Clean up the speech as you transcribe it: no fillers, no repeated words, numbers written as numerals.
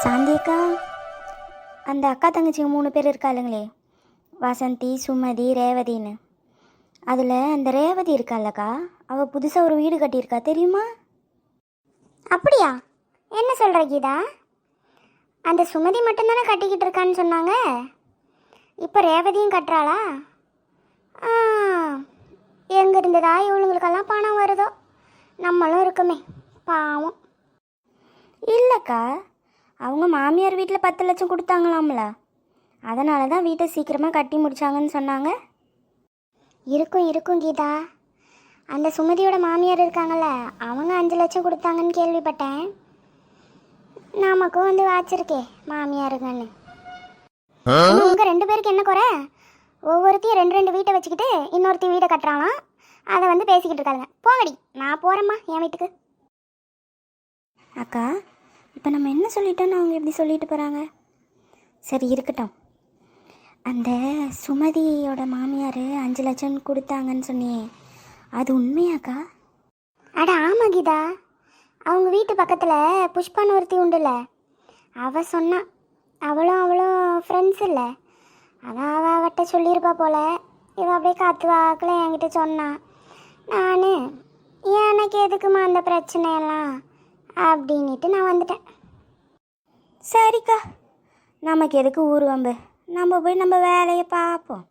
சாந்தியக்கா, அந்த அக்கா தங்கச்சிங்க 3 பேர் இருக்காளுங்களே, வசந்தி, சுமதி, ரேவதின்னு. அதில் அந்த ரேவதி இருக்கால்லக்கா, அவள் புதுசாக ஒரு வீடு கட்டியிருக்கா தெரியுமா? அப்படியா? என்ன சொல்கிற கீதா? அந்த சுமதி மட்டும்தானே கட்டிக்கிட்டு இருக்கான்னு சொன்னாங்க. இப்போ ரேவதியும் கட்டுறாளா? எங்கே இருந்ததா இவளுங்களுக்கெல்லாம் பணம் வருதோ? நம்மளும் இருக்குமே பாவம். இல்லைக்கா, அவங்க மாமியார் வீட்டில் 10 லட்சம் கொடுத்தாங்களாம்ல, அதனால தான் வீட்டை சீக்கிரமாக கட்டி முடிச்சாங்கன்னு சொன்னாங்க. இருக்கும் கீதா. அந்த சுமதியோட மாமியார் இருக்காங்கல்ல, அவங்க 5 லட்சம் கொடுத்தாங்கன்னு கேள்விப்பட்டேன். நமக்கும் வந்து வாச்சிருக்கே மாமியாருங்கன்னு. உங்கள் 2 பேருக்கு என்ன குறை? ஒவ்வொருத்தையும் 2 வீட்டை வச்சுக்கிட்டு இன்னொருத்தி வீடை கட்டுறாங்களாம். அதை வந்து பேசிக்கிட்டு இருக்காங்க. போங்கடி, நான் போகிறேம்மா என் வீட்டுக்கு. அக்கா, இப்போ நம்ம என்ன சொல்லிட்டோன்னு அவங்க எப்படி சொல்லிட்டு போகிறாங்க? சரி இருக்கட்டும். அந்த சுமதியோட மாமியார் 5 லட்சம் கொடுத்தாங்கன்னு சொன்னியே, அது உண்மையாக்கா? அட ஆமாம் கீதா, அவங்க வீட்டு பக்கத்தில் புஷ்பான்னு ஒருத்தி உண்டுல்ல, அவள் சொன்னா. அவளும் ஃப்ரெண்ட்ஸ் இல்லை, அதான் அவட்ட சொல்லியிருப்பா போல. இவள் அப்படியே காற்று வாக்கில் என்கிட்ட சொன்னான். நான் எனக்கு எதுக்குமா அந்த பிரச்சனையெல்லாம் அப்படின்ட்டு நான் வந்துட்டேன். சரிக்கா, நமக்கு எதுக்கு ஊர் வம்பு, நம்ம போய் நம்ம வேலையை பார்ப்போம்.